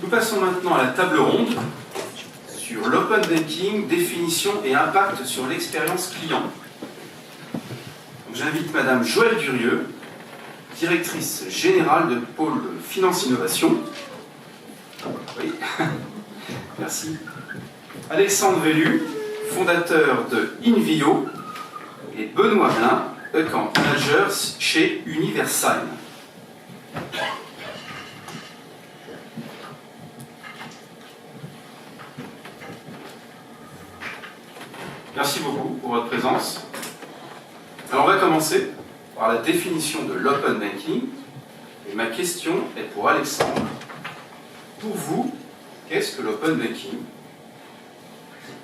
passons maintenant à la table ronde sur l'open banking, définition et impact sur l'expérience client. J'invite Madame Joëlle Durieux, directrice générale de Pôle Finance Innovation. Oui, merci. Alexandre Vellu, fondateur de Invio, et Benoît Blin, account manager chez Universal. Merci beaucoup pour votre présence. Alors on va commencer par la définition de l'open banking. Et ma question est pour Alexandre. Pour vous, qu'est-ce que l'open banking?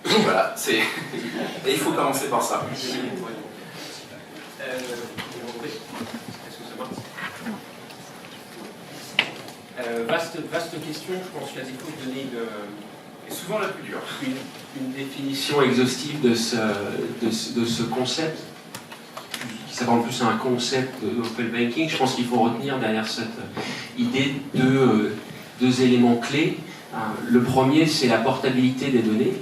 Voilà, c'est... Et il faut commencer par ça. Vaste question, je pense qu'à défaut de donner Et souvent la plus dure. une définition exhaustive de ce concept, qui s'apparente plus à un concept d'open banking, je pense qu'il faut retenir derrière cette idée deux éléments clés. Le premier, c'est la portabilité des données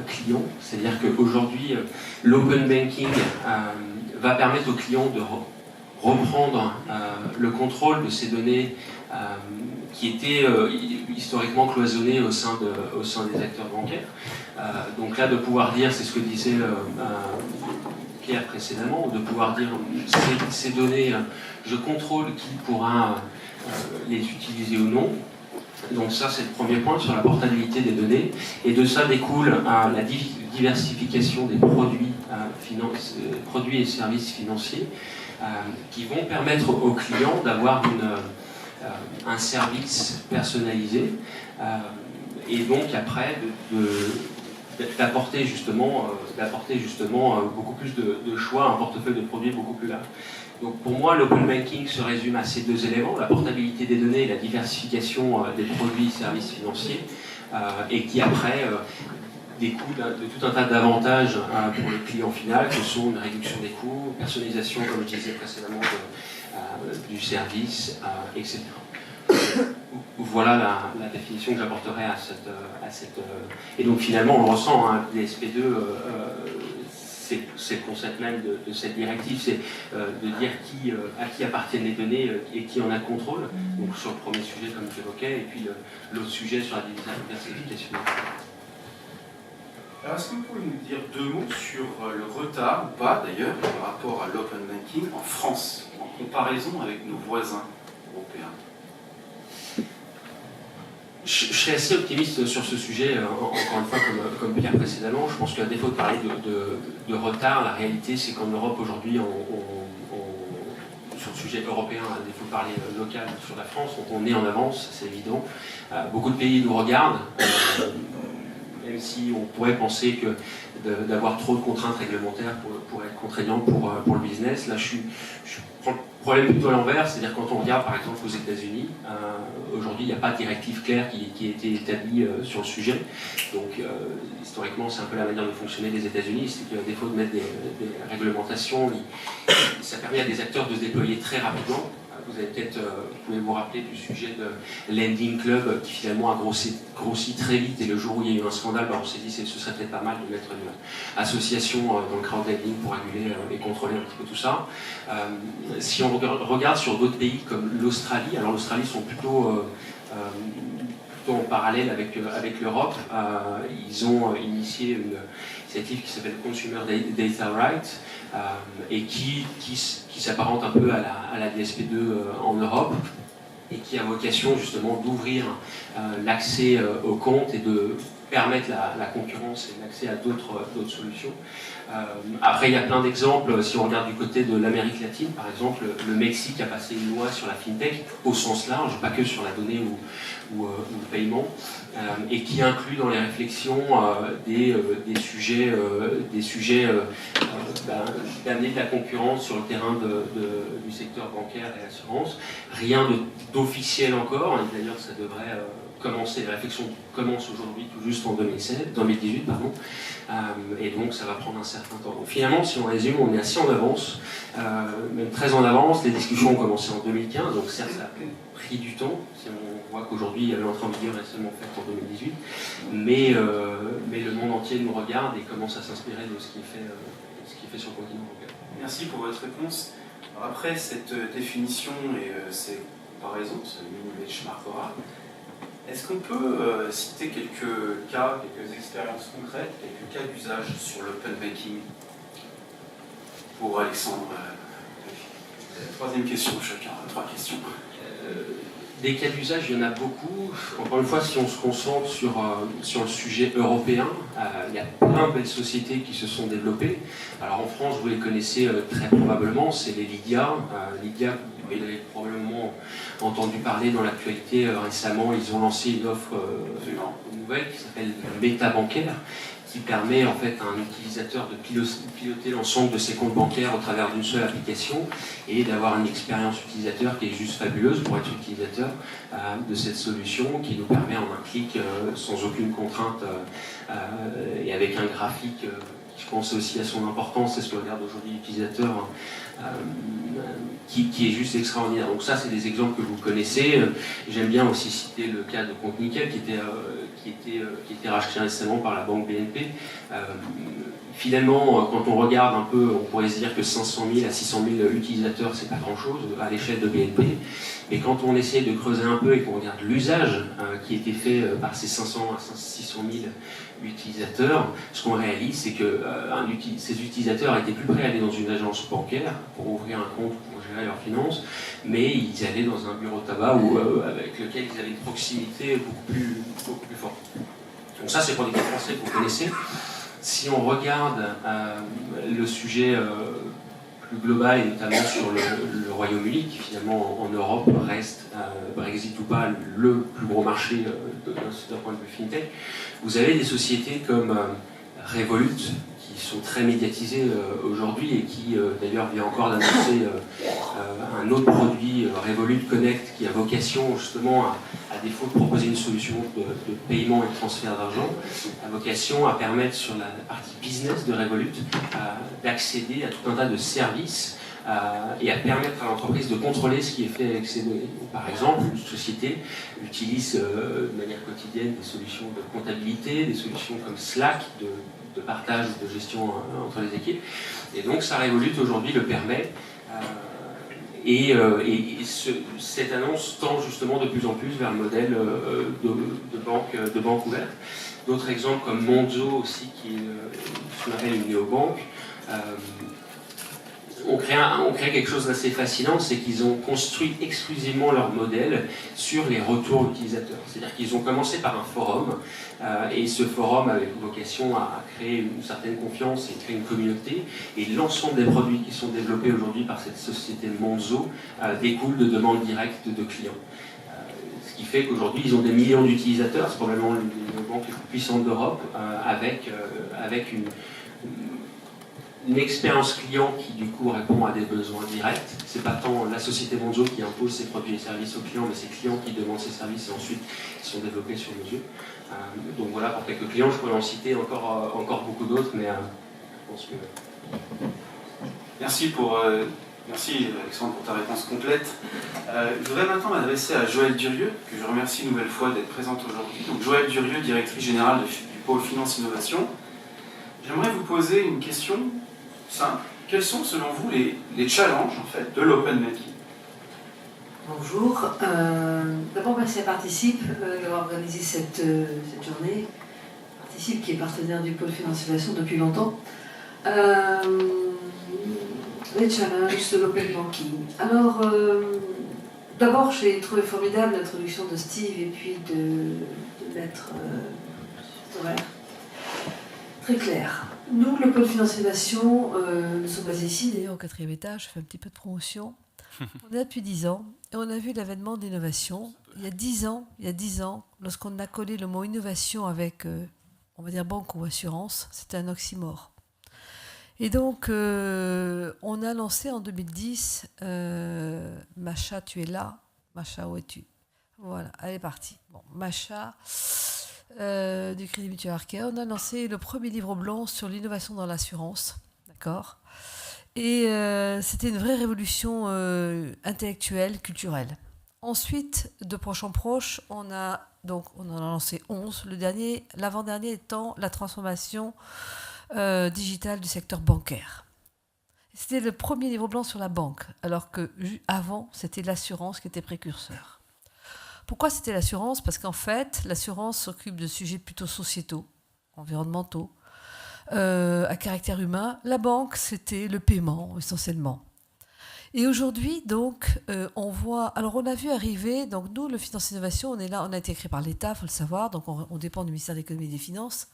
clients, c'est-à-dire qu'aujourd'hui, l'open banking va permettre aux clients de reprendre le contrôle de ces données qui étaient historiquement cloisonnées au sein des acteurs bancaires. Donc là, de pouvoir dire, c'est ce que disait Pierre précédemment, de pouvoir dire ces données, je contrôle qui pourra les utiliser ou non. Donc ça, c'est le premier point sur la portabilité des données. Et de ça découle la diversification des produits et services financiers qui vont permettre aux clients d'avoir un service personnalisé et donc après d'apporter justement beaucoup plus de choix, un portefeuille de produits beaucoup plus large. Donc pour moi, l'open banking se résume à ces deux éléments, la portabilité des données et la diversification des produits et services financiers, et qui après découle de tout un tas d'avantages pour le client final, que sont une réduction des coûts, personnalisation, comme je disais précédemment, du service, etc. Voilà la définition que j'apporterai à cette... Et donc finalement, on le ressent, hein, les SP2... c'est le concept même de cette directive, c'est de dire à qui appartiennent les données et qui en a contrôle. Donc sur le premier sujet, comme j'évoquais, et puis l'autre sujet sur la diversification. Alors est-ce que vous pouvez nous dire deux mots sur le retard, ou pas d'ailleurs, par rapport à l'open banking en France, en comparaison avec nos voisins européens? Je serais assez optimiste sur ce sujet, encore une fois, comme Pierre précédemment. Je pense qu'à défaut de parler de retard, la réalité c'est qu'en Europe aujourd'hui, sur le sujet européen, à défaut de parler local sur la France, on est en avance, c'est évident. Beaucoup de pays nous regardent, même si on pourrait penser que d'avoir trop de contraintes réglementaires pourrait être contraignant pour le business. Là, je prends le problème plutôt à l'envers, c'est-à-dire quand on regarde par exemple aux États-Unis, aujourd'hui il n'y a pas de directive claire qui a été établie sur le sujet. Donc historiquement c'est un peu la manière de fonctionner des États-Unis, c'est qu'à défaut de mettre des réglementations, ça permet à des acteurs de se déployer très rapidement. Vous avez peut-être, vous pouvez vous rappeler du sujet de Lending Club qui finalement a grossi très vite, et le jour où il y a eu un scandale, on s'est dit que ce serait peut-être pas mal de mettre une association dans le crowdlending pour réguler et contrôler un petit peu tout ça. Si on regarde sur d'autres pays comme l'Australie, alors l'Australie sont plutôt en parallèle avec l'Europe, ils ont initié une initiative qui s'appelle Consumer Data Rights et qui s'apparente un peu à la DSP2 en Europe et qui a vocation justement d'ouvrir l'accès aux comptes et de permettre la concurrence et l'accès à d'autres solutions. Après, il y a plein d'exemples. Si on regarde du côté de l'Amérique latine, par exemple, le Mexique a passé une loi sur la fintech au sens large, pas que sur la donnée ou le paiement, et qui inclut dans les réflexions des sujets d'amener de la concurrence sur le terrain du secteur bancaire et assurance. Rien d'officiel encore, et d'ailleurs ça devrait commencer, les réflexions commencent aujourd'hui tout juste juste en 2018, pardon. Et donc ça va prendre un certain temps. Donc finalement, si on résume, on est assez en avance, même très en avance. Les discussions ont commencé en 2015, donc certes ça a pris du temps, si on voit qu'aujourd'hui l'entrée en vigueur est seulement faite en 2018, mais le monde entier nous regarde et commence à s'inspirer de ce qui est fait sur le continent européen. Merci pour votre réponse. Alors après cette définition et ces comparaisons, ce mini-benchmark oral, est-ce qu'on peut citer quelques cas, quelques expériences concrètes, quelques cas d'usage sur l'open banking pour Alexandre? Troisième question chacun, 3 questions. Des cas d'usage, il y en a beaucoup. Encore une fois, si on se concentre sur le sujet européen, il y a plein de belles sociétés qui se sont développées. Alors en France, vous les connaissez très probablement, c'est les Lydia. Lydia, vous avez probablement entendu parler dans l'actualité récemment, ils ont lancé une offre nouvelle qui s'appelle Meta Bancaire, qui permet en fait à un utilisateur de piloter l'ensemble de ses comptes bancaires au travers d'une seule application et d'avoir une expérience utilisateur qui est juste fabuleuse pour être utilisateur de cette solution, qui nous permet en un clic, sans aucune contrainte et avec un graphique qui je pense aussi à son importance, c'est ce que regarde aujourd'hui l'utilisateur, qui est juste extraordinaire. Donc ça, c'est des exemples que vous connaissez. J'aime bien aussi citer le cas de Compte Nickel qui était racheté récemment par la banque BNP. Finalement, quand on regarde un peu, on pourrait se dire que 500 000 à 600 000 utilisateurs, c'est pas grand-chose à l'échelle de BNP. Mais quand on essaie de creuser un peu et qu'on regarde l'usage qui a été fait par ces 500 à 600 000 utilisateurs, ce qu'on réalise, c'est que ces utilisateurs étaient plus prêts à aller dans une agence bancaire pour ouvrir un compte, pour gérer leurs finances, mais ils allaient dans un bureau de tabac avec lequel ils avaient une proximité beaucoup plus forte. Donc ça, c'est pour les cas français que vous connaissez. Si on regarde le sujet plus global, et notamment sur le Royaume-Uni, qui finalement en Europe reste, Brexit ou pas, le plus gros marché d'un point de vue fintech, vous avez des sociétés comme Revolut, qui sont très médiatisées aujourd'hui et qui d'ailleurs vient encore d'annoncer un autre produit, Revolut Connect, qui a vocation justement à défaut de proposer une solution de paiement et de transfert d'argent, a vocation à permettre sur la partie business de Revolut d'accéder à tout un tas de services et à permettre à l'entreprise de contrôler ce qui est fait avec ces données. Par exemple, une société utilise de manière quotidienne des solutions de comptabilité, des solutions comme Slack, de partage ou de gestion entre les équipes. Et donc ça Revolut aujourd'hui le permet. Cette annonce tend justement de plus en plus vers le modèle de banque ouverte. D'autres exemples comme Monzo aussi, qui est ce qu'on appelle une néobanque. On crée quelque chose d'assez fascinant, c'est qu'ils ont construit exclusivement leur modèle sur les retours utilisateurs. C'est-à-dire qu'ils ont commencé par un forum, et ce forum avait vocation à créer une certaine confiance et créer une communauté, et l'ensemble des produits qui sont développés aujourd'hui par cette société Monzo découlent de demandes directes de clients. Ce qui fait qu'aujourd'hui, ils ont des millions d'utilisateurs, c'est probablement l'une des banques les plus puissantes d'Europe, avec une expérience client qui du coup répond à des besoins directs. C'est pas tant la société Monzo qui impose ses produits et services aux clients, mais c'est les clients qui demandent ces services et ensuite ils sont développés sur mesure. Donc voilà pour quelques clients, je pourrais en citer encore beaucoup d'autres, mais je pense que... Merci Alexandre pour ta réponse complète. Je voudrais maintenant m'adresser à Joëlle Durieux, que je remercie une nouvelle fois d'être présente aujourd'hui. Donc Joëlle Durieux, directrice générale du pôle Finance Innovation. J'aimerais vous poser une question simple. Quels sont selon vous les challenges en fait, de l'open banking? Bonjour. D'abord, merci à Participe d'avoir organisé cette journée. Participe qui est partenaire du pôle Finance Innovation depuis longtemps. Les challenges de l'open banking. Alors, d'abord, j'ai trouvé formidable l'introduction de Steve et puis de Maître Storer. Très clair. Nous, le pôle Finance Innovation, nous sommes basés ici, d'ailleurs au 4e étage, je fais un petit peu de promotion. On est là depuis 10 ans et on a vu l'avènement d'innovation. Il y a 10 ans, lorsqu'on a collé le mot innovation avec, on va dire, banque ou assurance, c'était un oxymore. Et donc, on a lancé en 2010, Macha, tu es là. Macha, où es-tu? Voilà, elle est partie. Bon, Macha, du Crédit Mutuel Arkéa, on a lancé le premier livre blanc sur l'innovation dans l'assurance. D'accord. Et c'était une vraie révolution intellectuelle, culturelle. Ensuite, de proche en proche, on en a lancé 11. L'avant-dernier étant la transformation digitale du secteur bancaire. C'était le premier livre blanc sur la banque, alors qu'avant, c'était l'assurance qui était précurseur. Pourquoi c'était l'assurance ? Parce qu'en fait, l'assurance s'occupe de sujets plutôt sociétaux, environnementaux, à caractère humain. La banque, c'était le paiement, essentiellement. Et aujourd'hui, donc, on voit... Alors, on a vu arriver... Donc, nous, le Finance Innovation, on est là, on a été créé par l'État, il faut le savoir. Donc, on dépend du ministère de l'Économie et des Finances.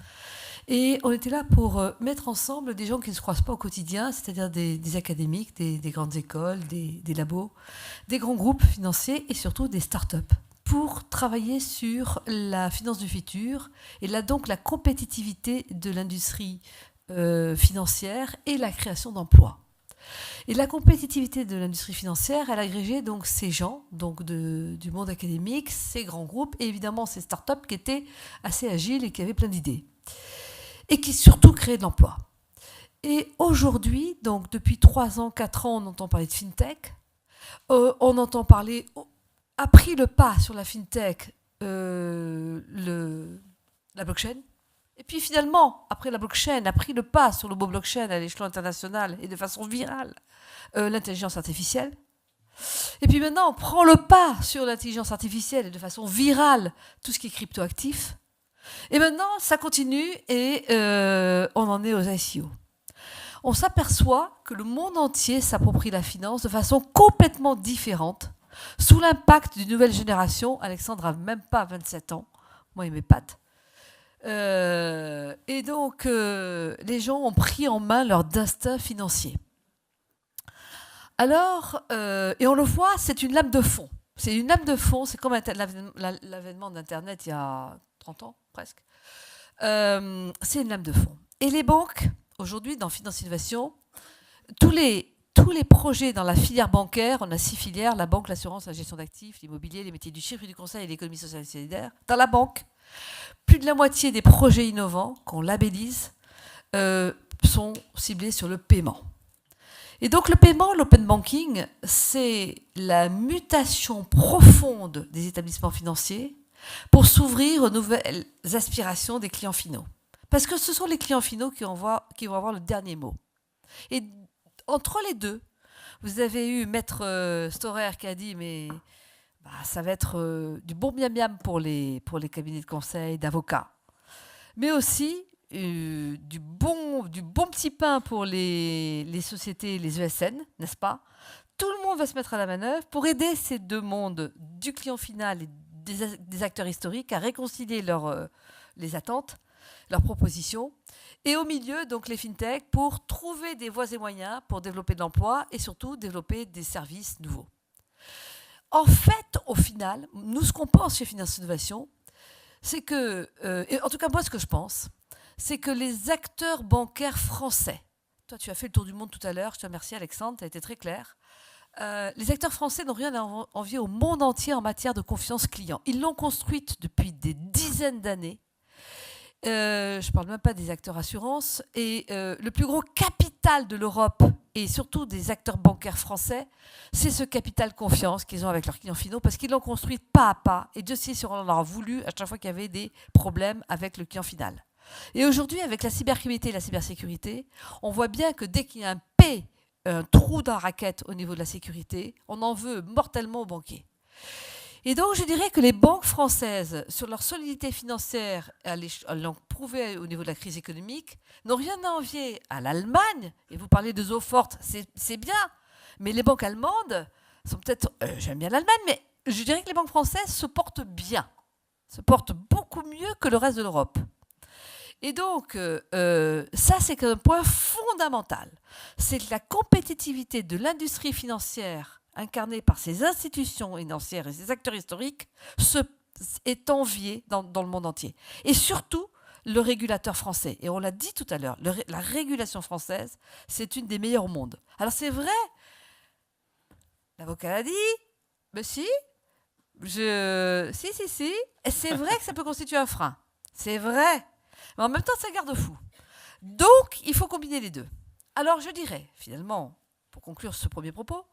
Et on était là pour mettre ensemble des gens qui ne se croisent pas au quotidien, c'est-à-dire des académiques, des grandes écoles, des labos, des grands groupes financiers et surtout des start-up, pour travailler sur la finance du futur et là donc la compétitivité de l'industrie financière et la création d'emplois. Et la compétitivité de l'industrie financière, elle agrégeait donc ces gens donc du monde académique, ces grands groupes et évidemment ces start-up qui étaient assez agiles et qui avaient plein d'idées. Et qui surtout créaient de l'emploi. Et aujourd'hui, donc depuis 3 ans, 4 ans, on entend parler de FinTech. On entend parler, a pris le pas sur la FinTech, la blockchain. Et puis finalement, après la blockchain, a pris le pas sur le mot blockchain à l'échelon international et de façon virale, l'intelligence artificielle. Et puis maintenant, on prend le pas sur l'intelligence artificielle et de façon virale, tout ce qui est cryptoactif. Et maintenant, ça continue et on en est aux ICO. On s'aperçoit que le monde entier s'approprie la finance de façon complètement différente, sous l'impact d'une nouvelle génération. Alexandre n'a même pas 27 ans. Moi, il m'épate. Et donc, les gens ont pris en main leur destin financier. Alors, et on le voit, c'est une lame de fond. C'est une lame de fond, c'est comme l'avènement d'Internet il y a 30 ans, presque. C'est une lame de fond. Et les banques, aujourd'hui, dans Finance Innovation, tous les projets dans la filière bancaire, on a 6 filières, la banque, l'assurance, la gestion d'actifs, l'immobilier, les métiers du chiffre et du conseil et l'économie sociale et solidaire. Dans la banque, plus de la moitié des projets innovants qu'on labellise sont ciblés sur le paiement. Et donc le paiement, l'open banking, c'est la mutation profonde des établissements financiers pour s'ouvrir aux nouvelles aspirations des clients finaux. Parce que ce sont les clients finaux qui vont avoir le dernier mot. Et entre les deux, vous avez eu Maître Storer qui a dit mais ça va être du bon miam-miam pour les cabinets de conseil, d'avocats. Mais aussi du bon petit pain pour les sociétés, les ESN, n'est-ce pas ? Tout le monde va se mettre à la manœuvre pour aider ces deux mondes, du client final et des acteurs historiques, à réconcilier les attentes, leurs propositions. Et au milieu, donc les fintech, pour trouver des voies et moyens pour développer de l'emploi et surtout développer des services nouveaux. En fait, au final, nous, ce qu'on pense chez Finance Innovation, c'est que, et en tout cas moi, ce que je pense, c'est que les acteurs bancaires français, toi tu as fait le tour du monde tout à l'heure, je te remercie Alexandre, tu as été très clair, les acteurs français n'ont rien à envier au monde entier en matière de confiance client. Ils l'ont construite depuis des dizaines d'années. Je ne parle même pas des acteurs assurances. Et le plus gros capital de l'Europe, et surtout des acteurs bancaires français, c'est ce capital confiance qu'ils ont avec leurs clients finaux, parce qu'ils l'ont construite pas à pas. Et Dieu sait si on en aura voulu à chaque fois qu'il y avait des problèmes avec le client final. Et aujourd'hui, avec la cybercriminalité et la cybersécurité, on voit bien que dès qu'il y a un trou dans la raquette au niveau de la sécurité, on en veut mortellement aux banquiers. Et donc, je dirais que les banques françaises, sur leur solidité financière, elles l'ont prouvé au niveau de la crise économique, n'ont rien à envier à l'Allemagne. Et vous parlez de Zoforte, c'est bien. Mais les banques allemandes sont peut-être... j'aime bien l'Allemagne, mais je dirais que les banques françaises se portent bien. Se portent beaucoup mieux que le reste de l'Europe. Et donc, ça, c'est un point fondamental. C'est que la compétitivité de l'industrie financière incarnée par ces institutions financières et ces acteurs historiques est enviée dans le monde entier. Et surtout, le régulateur français. Et on l'a dit tout à l'heure, la régulation française, c'est une des meilleures au monde. Alors, c'est vrai, l'avocat l'a dit, mais si, et c'est vrai que ça peut constituer un frein. C'est vrai. Mais en même temps, c'est un garde-fou. Donc, il faut combiner les deux. Alors, je dirais, finalement, pour conclure ce premier propos,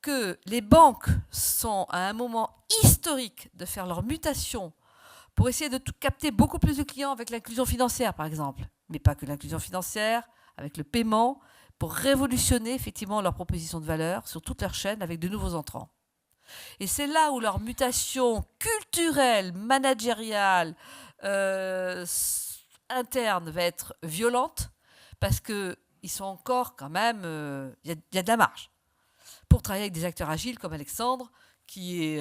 que les banques sont à un moment historique de faire leur mutation pour essayer de capter beaucoup plus de clients avec l'inclusion financière, par exemple. Mais pas que l'inclusion financière, avec le paiement, pour révolutionner effectivement leur proposition de valeur sur toute leur chaîne avec de nouveaux entrants. Et c'est là où leur mutation culturelle, managériale, interne va être violente, parce qu'ils sont encore quand même... Il y a de la marge pour travailler avec des acteurs agiles comme Alexandre, qui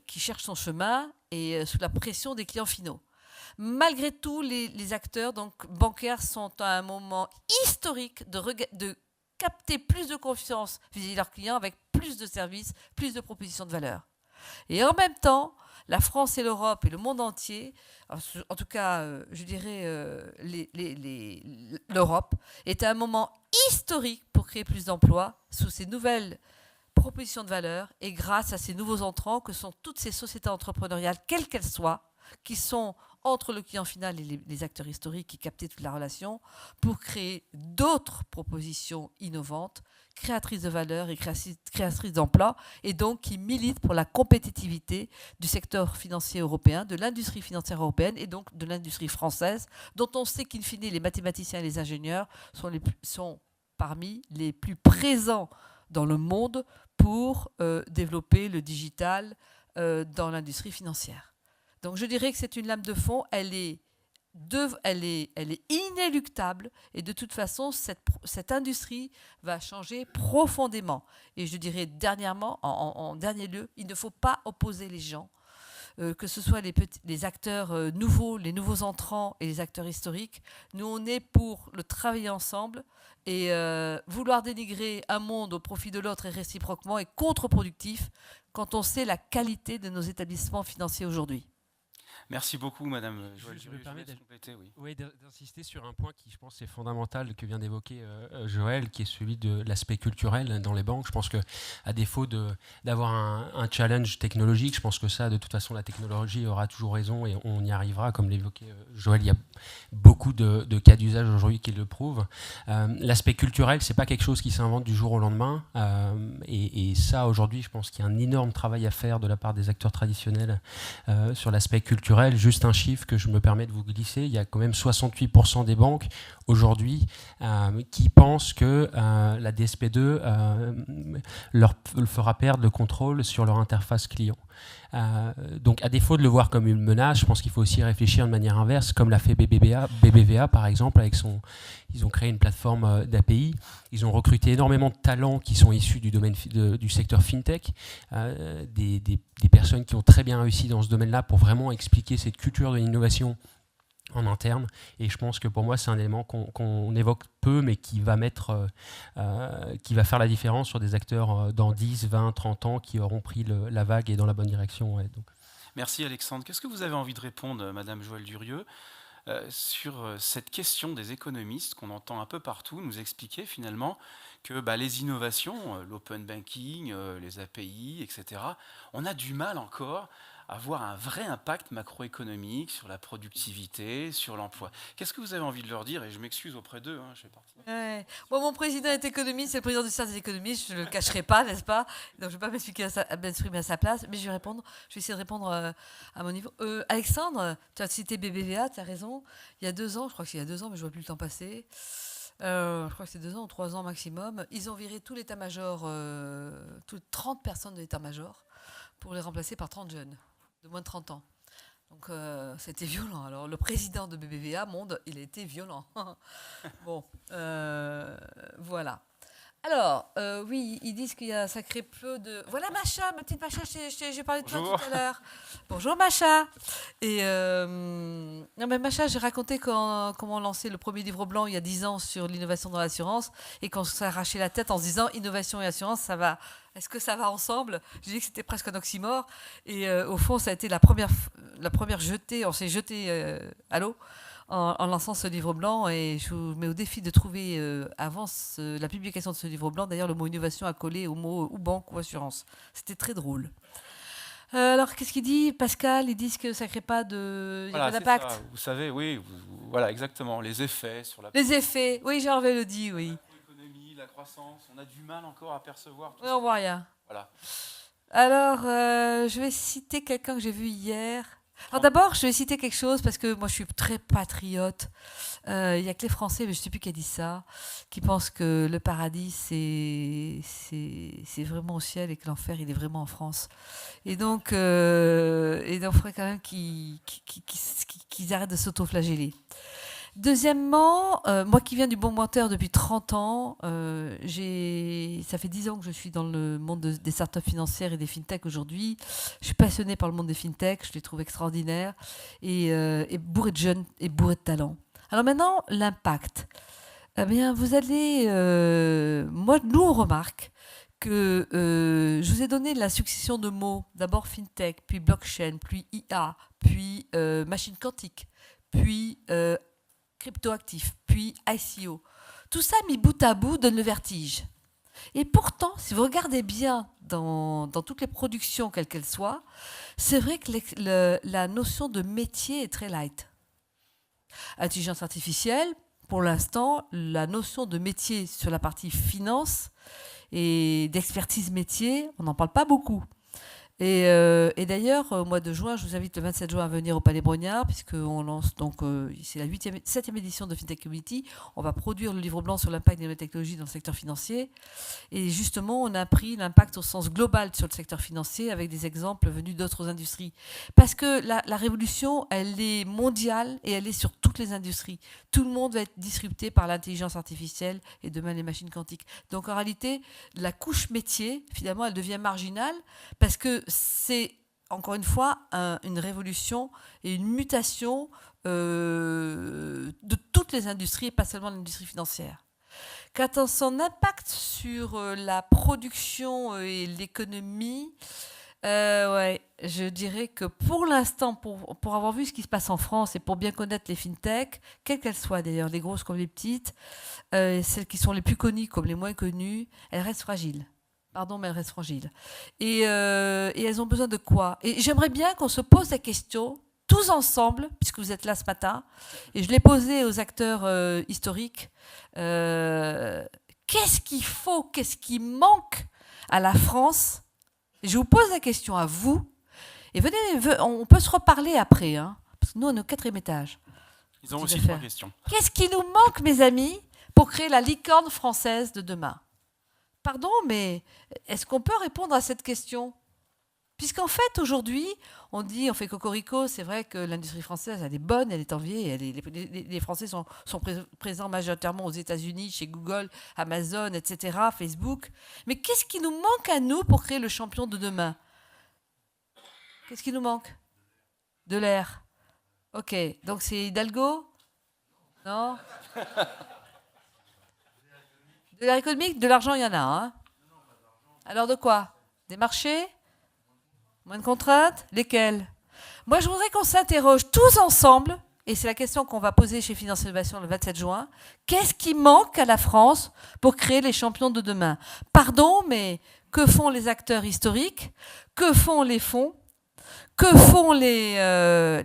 cherche son chemin et sous la pression des clients finaux. Malgré tout, les acteurs donc, bancaires sont à un moment historique de capter plus de confiance vis-à-vis de leurs clients avec plus de services, plus de propositions de valeur. Et en même temps, la France et l'Europe et le monde entier, en tout cas, je dirais l'Europe, est à un moment historique pour créer plus d'emplois sous ces nouvelles propositions de valeur et grâce à ces nouveaux entrants que sont toutes ces sociétés entrepreneuriales, quelles qu'elles soient, qui sont entre le client final et les acteurs historiques qui captaient toute la relation pour créer d'autres propositions innovantes, créatrices de valeur et créatrices d'emplois, et donc qui militent pour la compétitivité du secteur financier européen, de l'industrie financière européenne et donc de l'industrie française, dont on sait qu'in fine les mathématiciens et les ingénieurs sont parmi les plus présents dans le monde pour développer le digital dans l'industrie financière. Donc je dirais que c'est une lame de fond, elle est inéluctable et de toute façon cette industrie va changer profondément. Et je dirais dernièrement, en dernier lieu, il ne faut pas opposer les gens, que ce soit les acteurs nouveaux, les nouveaux entrants et les acteurs historiques. Nous on est pour le travailler ensemble et vouloir dénigrer un monde au profit de l'autre et réciproquement est contre-productif quand on sait la qualité de nos établissements financiers aujourd'hui. Merci beaucoup, Madame Joëlle. Je me permets oui. d'insister sur un point qui, je pense, est fondamental que vient d'évoquer Joëlle, qui est celui de l'aspect culturel dans les banques. Je pense qu'à défaut d'avoir un challenge technologique, je pense que ça, de toute façon, la technologie aura toujours raison et on y arrivera. Comme l'évoquait Joëlle, il y a beaucoup de cas d'usage aujourd'hui qui le prouvent. L'aspect culturel, c'est pas quelque chose qui s'invente du jour au lendemain. Et ça, aujourd'hui, je pense qu'il y a un énorme travail à faire de la part des acteurs traditionnels sur l'aspect culturel. Juste un chiffre que je me permets de vous glisser, il y a quand même 68% des banques aujourd'hui qui pensent que la DSP2 leur fera perdre le contrôle sur leur interface client. Donc à défaut de le voir comme une menace, je pense qu'il faut aussi réfléchir de manière inverse, comme l'a fait BBVA par exemple, ils ont créé une plateforme d'API, ils ont recruté énormément de talents qui sont issus du domaine du secteur FinTech, des personnes qui ont très bien réussi dans ce domaine-là pour vraiment expliquer cette culture de l'innovation en interne, et je pense que pour moi c'est un élément qu'on évoque peu mais qui va faire la différence sur des acteurs dans 10, 20, 30 ans qui auront pris la vague et dans la bonne direction. Ouais, donc. Merci Alexandre. Qu'est-ce que vous avez envie de répondre, Madame Joëlle Durieux, sur cette question des économistes qu'on entend un peu partout nous expliquer finalement que les innovations, l'open banking, les API, etc., on a du mal encore avoir un vrai impact macroéconomique sur la productivité, sur l'emploi. Qu'est-ce que vous avez envie de leur dire? Et je m'excuse auprès d'eux, je fais partie. Ouais. Bon, mon président est économiste, c'est le président du service des économistes, je ne le cacherai pas, n'est-ce pas? Donc je ne vais pas m'exprimer à sa place, mais je vais essayer de répondre à mon niveau. Alexandre, tu as cité BBVA, tu as raison. Il y a 2 ans, je crois que c'est il y a 2 ans, mais je ne vois plus le temps passer. Je crois que c'est 2 ans ou 3 ans maximum. Ils ont viré tout l'état-major, toutes 30 personnes de l'état-major pour les remplacer par 30 jeunes de moins de 30 ans. Donc c'était violent. Alors le président de BBVA, il a été violent. Bon, voilà. Alors, oui, ils disent qu'il y a un sacré peu de... Voilà Macha, ma petite Macha, j'ai parlé de toi tout à l'heure. Bonjour Macha. Et non, mais Macha, j'ai raconté comment on lançait le premier livre blanc il y a 10 ans sur l'innovation dans l'assurance et qu'on s'est arraché la tête en se disant innovation et assurance, ça va... Est-ce que ça va ensemble? J'ai dit que c'était presque un oxymore. Et au fond, ça a été la première jetée. On s'est jeté à l'eau en lançant ce livre blanc. Et je vous mets au défi de trouver, avant la publication de ce livre blanc, d'ailleurs, le mot innovation a collé au mot ou banque ou assurance. C'était très drôle. Alors, qu'est-ce qu'il dit, Pascal? Ils disent que ça ne crée pas il y a Voilà, pas c'est d'impact. ça. Vous savez, oui, voilà, exactement. Les effets sur la Les effets, oui, Gervais le dit, oui. macroéconomie, la croissance, on a du mal encore à percevoir tout Oui, ça. on voit rien. Voilà. Alors, je vais citer quelqu'un que j'ai vu hier. Alors d'abord, je vais citer quelque chose parce que moi, je suis très patriote. Il n'y a que les Français, mais je ne sais plus qui a dit ça, qui pensent que le paradis, c'est vraiment au ciel et que l'enfer, il est vraiment en France. Et donc, il faudrait quand même qu'ils arrêtent de s'auto-flageller. Deuxièmement, moi qui viens du bon menteur depuis 30 ans, ça fait 10 ans que je suis dans le monde des startups financières et des fintechs aujourd'hui. Je suis passionnée par le monde des fintechs, je les trouve extraordinaires et bourrés de jeunes et bourrés de talents. Alors maintenant, l'impact. Eh bien, nous on remarque que je vous ai donné la succession de mots, d'abord fintech, puis blockchain, puis IA, puis machine quantique, puis cryptoactifs, puis ICO. Tout ça mis bout à bout donne le vertige. Et pourtant, si vous regardez bien dans toutes les productions, quelles qu'elles soient, c'est vrai que la notion de métier est très light. Intelligence artificielle, pour l'instant, la notion de métier sur la partie finance et d'expertise métier, on n'en parle pas beaucoup. Et d'ailleurs, au mois de juin, je vous invite le 27 juin à venir au Palais Brognard, puisqu'on lance donc, c'est la 7e édition de FinTech Community. On va produire le livre blanc sur l'impact des nouvelles technologies dans le secteur financier. Et justement, on a pris l'impact au sens global sur le secteur financier avec des exemples venus d'autres industries. Parce que la révolution, elle est mondiale et elle est sur toutes les industries. Tout le monde va être disrupté par l'intelligence artificielle et demain les machines quantiques. Donc en réalité, la couche métier, finalement, elle devient marginale parce que c'est, encore une fois, une révolution et une mutation de toutes les industries et pas seulement l'industrie financière. Quant à son impact sur la production et l'économie, ouais, je dirais que pour l'instant, pour avoir vu ce qui se passe en France et pour bien connaître les fintechs, quelles qu'elles soient d'ailleurs, les grosses comme les petites, celles qui sont les plus connues comme les moins connues, elles restent fragiles. Pardon, mais elles restent fragiles. Et elles ont besoin de quoi? Et j'aimerais bien qu'on se pose la question, tous ensemble, puisque vous êtes là ce matin, et je l'ai posé aux acteurs historiques, qu'est-ce qu'il faut, qu'est-ce qui manque à la France? Je vous pose la question à vous, et venez, on peut se reparler après, hein, parce que nous, on est au 4e étage. Ils ont aussi 3 questions. Qu'est-ce qui nous manque, mes amis, pour créer la licorne française de demain? Pardon, mais est-ce qu'on peut répondre à cette question? Puisqu'en fait, aujourd'hui, on fait cocorico, c'est vrai que l'industrie française, elle est bonne, elle est enviée, les Français sont présents majoritairement aux États-Unis, chez Google, Amazon, etc., Facebook. Mais qu'est-ce qui nous manque à nous pour créer le champion de demain? Qu'est-ce qui nous manque? De l'air. Ok, donc c'est Hidalgo? Non? De l'air économique, de l'argent, il y en a. Hein. Alors de quoi? Des marchés? Moins de contraintes? Lesquelles? Moi, je voudrais qu'on s'interroge tous ensemble, et c'est la question qu'on va poser chez Finance Innovation le 27 juin, qu'est-ce qui manque à la France pour créer les champions de demain? Pardon, mais que font les acteurs historiques? Que font les fonds? Que font les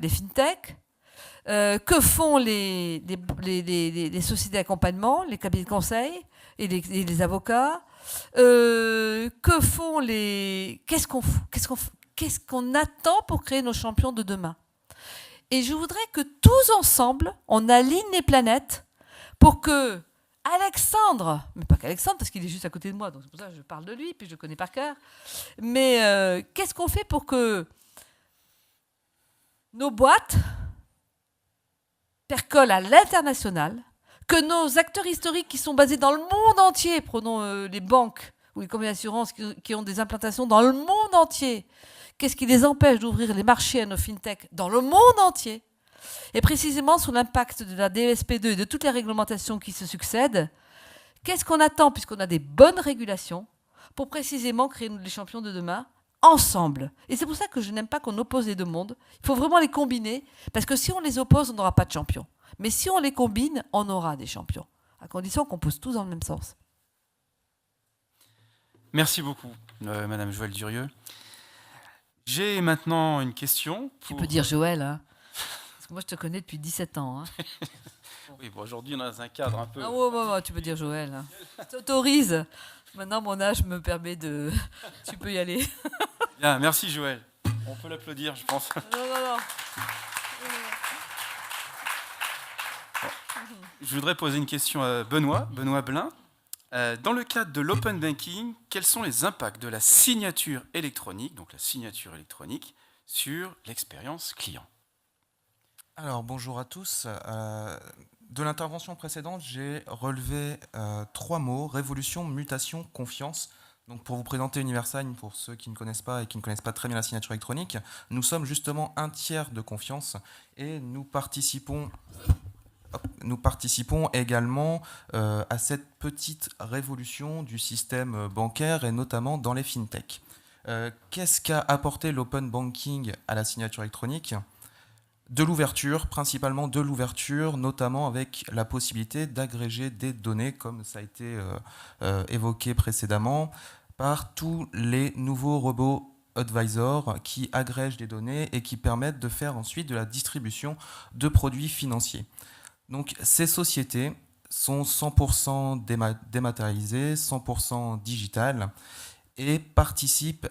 fintechs? Que font les sociétés d'accompagnement, les cabinets de conseil et les avocats? Que font qu'est-ce qu'on attend pour créer nos champions de demain? Et je voudrais que tous ensemble, on aligne les planètes pour que Alexandre, mais pas qu'Alexandre, parce qu'il est juste à côté de moi, donc c'est pour ça que je parle de lui, puis je le connais par cœur, mais qu'est-ce qu'on fait pour que nos boîtes percolent à l'international, que nos acteurs historiques qui sont basés dans le monde entier, prenons les banques ou les compagnies d'assurance qui ont des implantations dans le monde entier, qu'est-ce qui les empêche d'ouvrir les marchés à nos fintechs dans le monde entier? Et précisément sur l'impact de la DSP2 et de toutes les réglementations qui se succèdent, qu'est-ce qu'on attend, puisqu'on a des bonnes régulations, pour précisément créer les champions de demain ensemble? Et c'est pour ça que je n'aime pas qu'on oppose les deux mondes. Il faut vraiment les combiner, parce que si on les oppose, on n'aura pas de champions. Mais si on les combine, on aura des champions, à condition qu'on pousse tous dans le même sens. Merci beaucoup, Madame Joëlle Durieux. J'ai maintenant une question. Tu peux dire Joël, hein. Parce que moi, je te connais depuis 17 ans. Hein. Oui, bon, aujourd'hui, on est dans un cadre un peu... Ah ouais, tu peux dire Joël. Hein. Je t'autorise. Maintenant, mon âge me permet de... Tu peux y aller. Bien, merci Joël. On peut l'applaudir, je pense. Non. Je voudrais poser une question à Benoît Blin. Dans le cadre de l'open banking, quels sont les impacts de la signature électronique, sur l'expérience client? Alors, bonjour à tous. De l'intervention précédente, j'ai relevé 3 mots: révolution, mutation, confiance. Donc, pour vous présenter Universign, pour ceux qui ne connaissent pas et qui ne connaissent pas très bien la signature électronique, nous sommes justement un tiers de confiance et nous participons également à cette petite révolution du système bancaire et notamment dans les fintechs. Qu'est-ce qu'a apporté l'open banking à la signature électronique ? De l'ouverture, principalement de l'ouverture, notamment avec la possibilité d'agréger des données, comme ça a été évoqué précédemment, par tous les nouveaux robots advisors qui agrègent des données et qui permettent de faire ensuite de la distribution de produits financiers. Donc ces sociétés sont 100% dématérialisées, 100% digitales et participent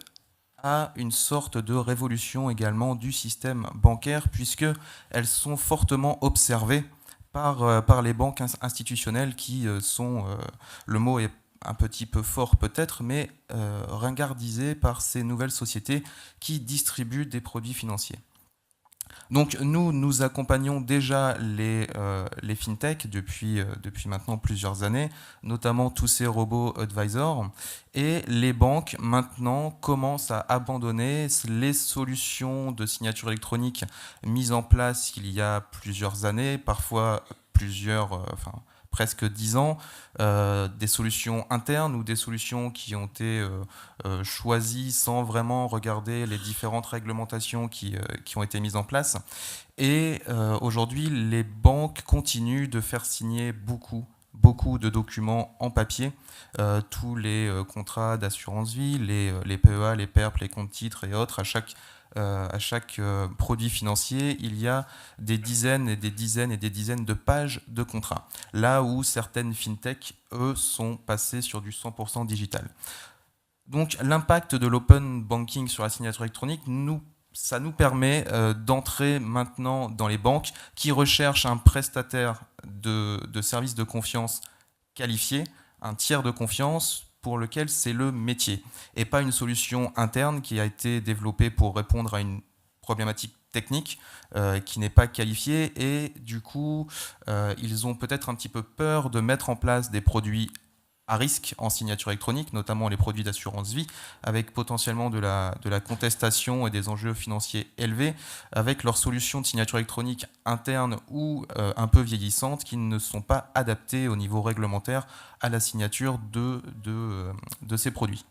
à une sorte de révolution également du système bancaire, puisqu'elles sont fortement observées par les banques institutionnelles qui sont, le mot est un petit peu fort peut-être, mais ringardisées par ces nouvelles sociétés qui distribuent des produits financiers. Donc nous accompagnons déjà les fintechs depuis maintenant plusieurs années, notamment tous ces robots advisors, et les banques maintenant commencent à abandonner les solutions de signature électronique mises en place il y a plusieurs années, parfois presque 10 ans, des solutions internes ou des solutions qui ont été choisies sans vraiment regarder les différentes réglementations qui ont été mises en place. Et aujourd'hui, les banques continuent de faire signer beaucoup de documents en papier, tous les contrats d'assurance vie, les PEA, les PERP, les comptes titres et autres. À chaque produit financier, il y a des dizaines et des dizaines et des dizaines de pages de contrats. Là où certaines fintechs, eux, sont passées sur du 100% digital. Donc l'impact de l'open banking sur la signature électronique, ça nous permet d'entrer maintenant dans les banques qui recherchent un prestataire de services de confiance qualifié, un tiers de confiance, pour lequel c'est le métier, et pas une solution interne qui a été développée pour répondre à une problématique technique qui n'est pas qualifiée, et du coup, ils ont peut-être un petit peu peur de mettre en place des produits à risque en signature électronique, notamment les produits d'assurance vie, avec potentiellement de la contestation et des enjeux financiers élevés, avec leurs solutions de signature électronique interne ou un peu vieillissantes, qui ne sont pas adaptées au niveau réglementaire à la signature de ces produits.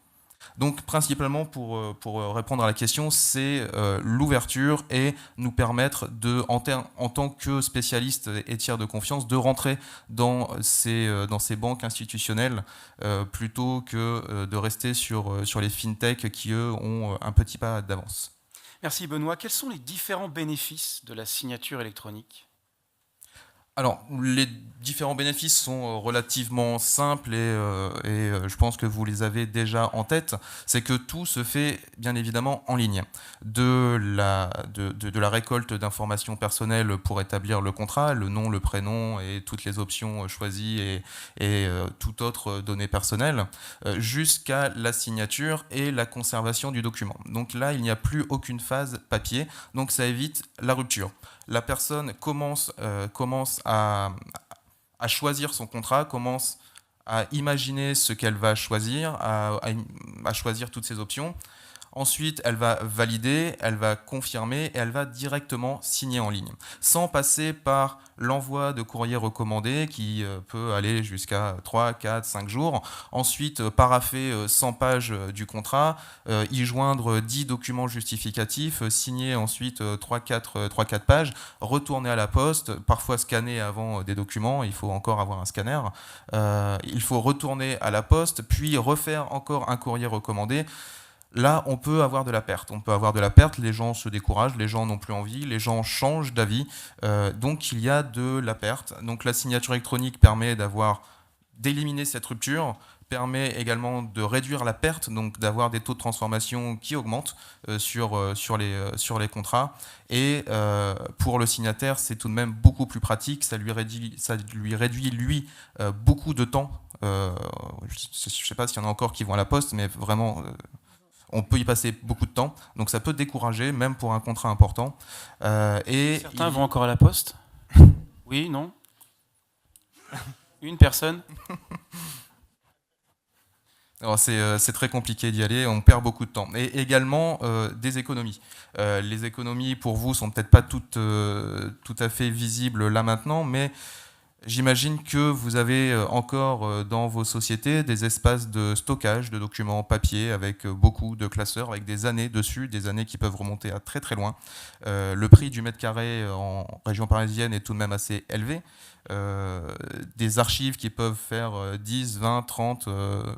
Donc principalement pour répondre à la question, c'est l'ouverture et nous permettre en tant que spécialistes et tiers de confiance de rentrer dans ces banques institutionnelles plutôt que de rester sur les fintechs qui eux ont un petit pas d'avance. Merci Benoît. Quels sont les différents bénéfices de la signature électronique ? Alors, les différents bénéfices sont relativement simples et je pense que vous les avez déjà en tête. C'est que tout se fait bien évidemment en ligne. De la récolte d'informations personnelles pour établir le contrat, le nom, le prénom et toutes les options choisies et toute autre donnée personnelle, jusqu'à la signature et la conservation du document. Donc là, il n'y a plus aucune phase papier, donc ça évite la rupture. La personne commence à choisir son contrat, commence à imaginer ce qu'elle va choisir, à choisir toutes ses options. Ensuite, elle va valider, elle va confirmer et elle va directement signer en ligne, sans passer par l'envoi de courrier recommandé qui peut aller jusqu'à 3, 4, 5 jours. Ensuite, paraffer 100 pages du contrat, y joindre 10 documents justificatifs, signer ensuite 3-4 pages, retourner à la poste, parfois scanner avant des documents, il faut encore avoir un scanner. Il faut retourner à la poste, puis refaire encore un courrier recommandé. Là, on peut avoir de la perte. On peut avoir de la perte, les gens se découragent, les gens n'ont plus envie, les gens changent d'avis. Donc, il y a de la perte. Donc, la signature électronique permet d'éliminer cette rupture, permet également de réduire la perte, donc d'avoir des taux de transformation qui augmentent sur les contrats. Et pour le signataire, c'est tout de même beaucoup plus pratique. Ça lui réduit lui, beaucoup de temps. Je ne sais pas s'il y en a encore qui vont à la poste, mais vraiment... on peut y passer beaucoup de temps, donc ça peut décourager, même pour un contrat important. Certains vont encore à la poste? Oui, non? Une personne? Alors c'est très compliqué d'y aller, on perd beaucoup de temps. Et également des économies. Les économies pour vous sont peut-être pas tout à fait visibles là maintenant, mais j'imagine que vous avez encore dans vos sociétés des espaces de stockage de documents papier avec beaucoup de classeurs, avec des années dessus, des années qui peuvent remonter à très très loin. Le prix du mètre carré en région parisienne est tout de même assez élevé. Des archives qui peuvent faire 10, 20, 30,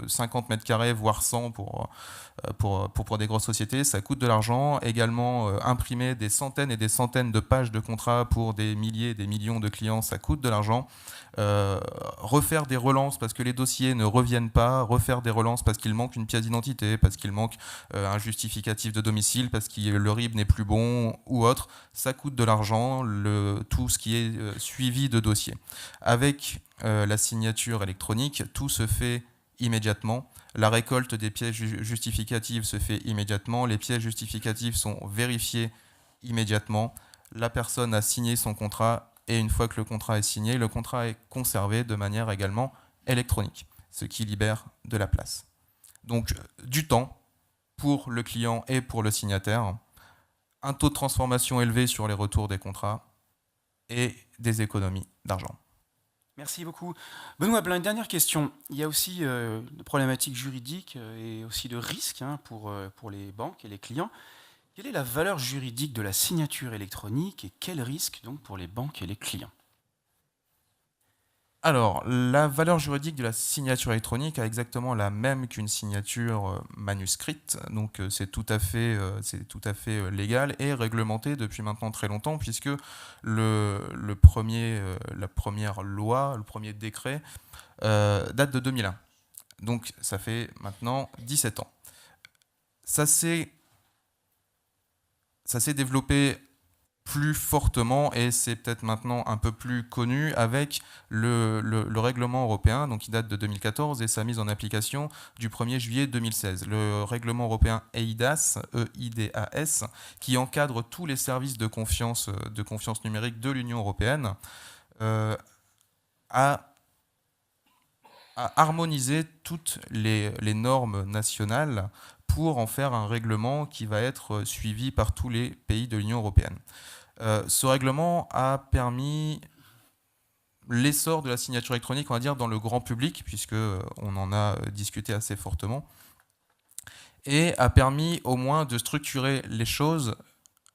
50 mètres carrés, voire 100 pour des grosses sociétés, ça coûte de l'argent. Également, imprimer des centaines et des centaines de pages de contrats pour des milliers, des millions de clients, ça coûte de l'argent. Refaire des relances parce que les dossiers ne reviennent pas, refaire des relances parce qu'il manque une pièce d'identité, parce qu'il manque un justificatif de domicile, parce que le RIB n'est plus bon ou autre, ça coûte de l'argent, tout ce qui est suivi de dossier. Avec la signature électronique, tout se fait immédiatement. La récolte des pièces justificatives se fait immédiatement. Les pièces justificatives sont vérifiées immédiatement. La personne a signé son contrat et une fois que le contrat est signé, le contrat est conservé de manière également électronique, ce qui libère de la place. Donc du temps pour le client et pour le signataire, un taux de transformation élevé sur les retours des contrats et des économies d'argent. Merci beaucoup. Benoît Blin, une dernière question. Il y a aussi des problématiques juridiques et aussi de risques pour les banques et les clients. Quelle est la valeur juridique de la signature électronique et quel risque donc pour les banques et les clients? Alors, la valeur juridique de la signature électronique est exactement la même qu'une signature manuscrite, donc c'est tout à fait légal et réglementé depuis maintenant très longtemps, puisque la première loi, le premier décret date de 2001. Donc ça fait maintenant 17 ans. Ça s'est développé plus fortement et c'est peut-être maintenant un peu plus connu avec le règlement européen, donc qui date de 2014 et sa mise en application du 1er juillet 2016. Le règlement européen EIDAS, EIDAS, qui encadre tous les services de confiance numérique de l'Union européenne, a harmonisé toutes les normes nationales pour en faire un règlement qui va être suivi par tous les pays de l'Union européenne. Ce règlement a permis l'essor de la signature électronique, on va dire, dans le grand public, puisqu'on en a discuté assez fortement, et a permis au moins de structurer les choses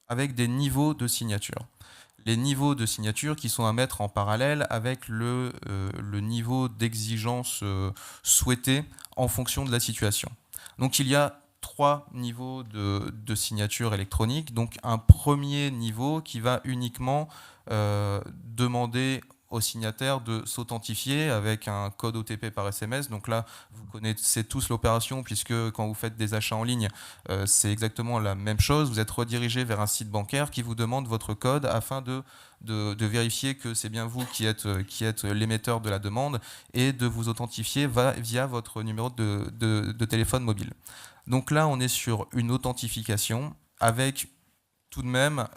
avec des niveaux de signature. Les niveaux de signature qui sont à mettre en parallèle avec le niveau d'exigence souhaité en fonction de la situation. Donc il y a 3 niveaux de signature électronique. Donc un premier niveau qui va uniquement demander au signataire de s'authentifier avec un code OTP par SMS. Donc là, vous connaissez tous l'opération puisque quand vous faites des achats en ligne, c'est exactement la même chose. Vous êtes redirigé vers un site bancaire qui vous demande votre code afin de vérifier que c'est bien vous qui êtes l'émetteur de la demande et de vous authentifier via votre numéro de téléphone mobile. Donc là, on est sur une authentification avec tout de même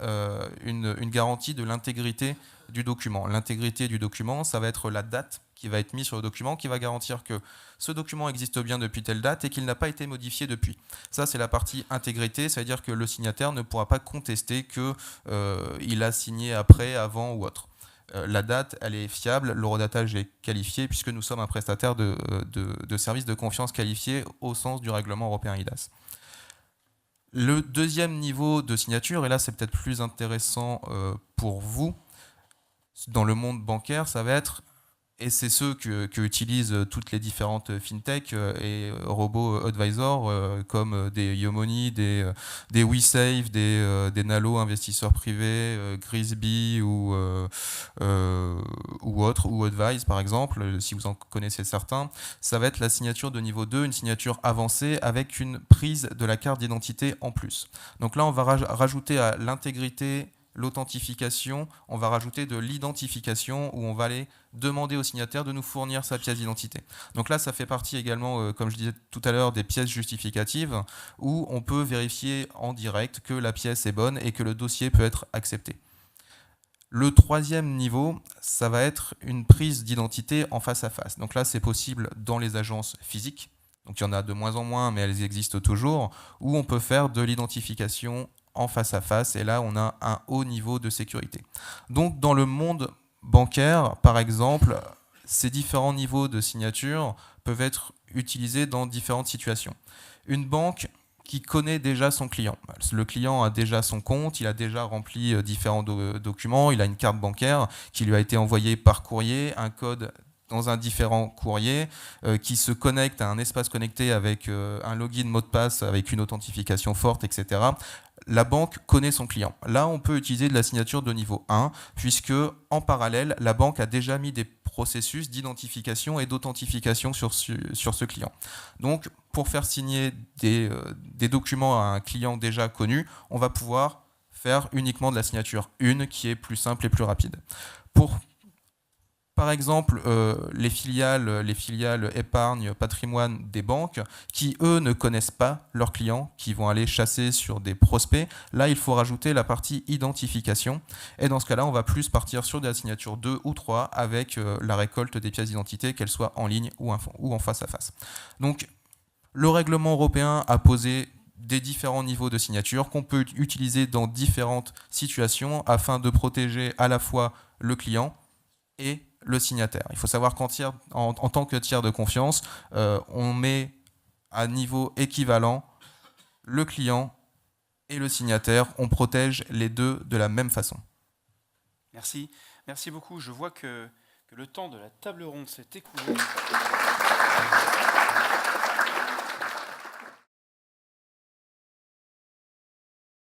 une garantie de l'intégrité du document. L'intégrité du document, ça va être la date qui va être mise sur le document, qui va garantir que ce document existe bien depuis telle date et qu'il n'a pas été modifié depuis. Ça, c'est la partie intégrité, ça veut dire que le signataire ne pourra pas contester qu'il a signé après, avant ou autre. La date, elle est fiable, l'horodatage est qualifié puisque nous sommes un prestataire de services de confiance qualifié au sens du règlement européen EIDAS. Le deuxième niveau de signature, et là c'est peut-être plus intéressant pour vous, dans le monde bancaire, ça va être et c'est ceux que utilisent toutes les différentes fintech et robo-advisors comme des Yomoni, des WeSave, des Nalo investisseurs privés, Grisby ou autres, ou Advise par exemple, si vous en connaissez certains. Ça va être la signature de niveau 2, une signature avancée avec une prise de la carte d'identité en plus. Donc là, on va rajouter à l'intégrité, l'authentification, on va rajouter de l'identification où on va aller demander au signataire de nous fournir sa pièce d'identité. Donc là, ça fait partie également, comme je disais tout à l'heure, des pièces justificatives où on peut vérifier en direct que la pièce est bonne et que le dossier peut être accepté. Le troisième niveau, ça va être une prise d'identité en face à face. Donc là, c'est possible dans les agences physiques. Donc il y en a de moins en moins, mais elles existent toujours, où on peut faire de l'identification en face à face, et là on a un haut niveau de sécurité. Donc dans le monde bancaire, par exemple, ces différents niveaux de signature peuvent être utilisés dans différentes situations. Une banque qui connaît déjà son client. Le client a déjà son compte, il a déjà rempli différents documents, il a une carte bancaire qui lui a été envoyée par courrier, un code dans un différent courrier, qui se connecte à un espace connecté avec un login mot de passe, avec une authentification forte, etc. La banque connaît son client. Là, on peut utiliser de la signature de niveau 1, puisque en parallèle, la banque a déjà mis des processus d'identification et d'authentification sur ce client. Donc, pour faire signer des documents à un client déjà connu, on va pouvoir faire uniquement de la signature 1, qui est plus simple et plus rapide. Par exemple, les filiales épargne, patrimoine des banques, qui eux ne connaissent pas leurs clients, qui vont aller chasser sur des prospects, là il faut rajouter la partie identification. Et dans ce cas-là, on va plus partir sur de la signature 2 ou 3 avec la récolte des pièces d'identité, qu'elles soient en ligne ou en face à face. Donc le règlement européen a posé des différents niveaux de signature qu'on peut utiliser dans différentes situations afin de protéger à la fois le client et le signataire. Il faut savoir qu'en tant que tiers de confiance, on met à niveau équivalent le client et le signataire. On protège les deux de la même façon. Merci. Merci beaucoup. Je vois que le temps de la table ronde s'est écoulé.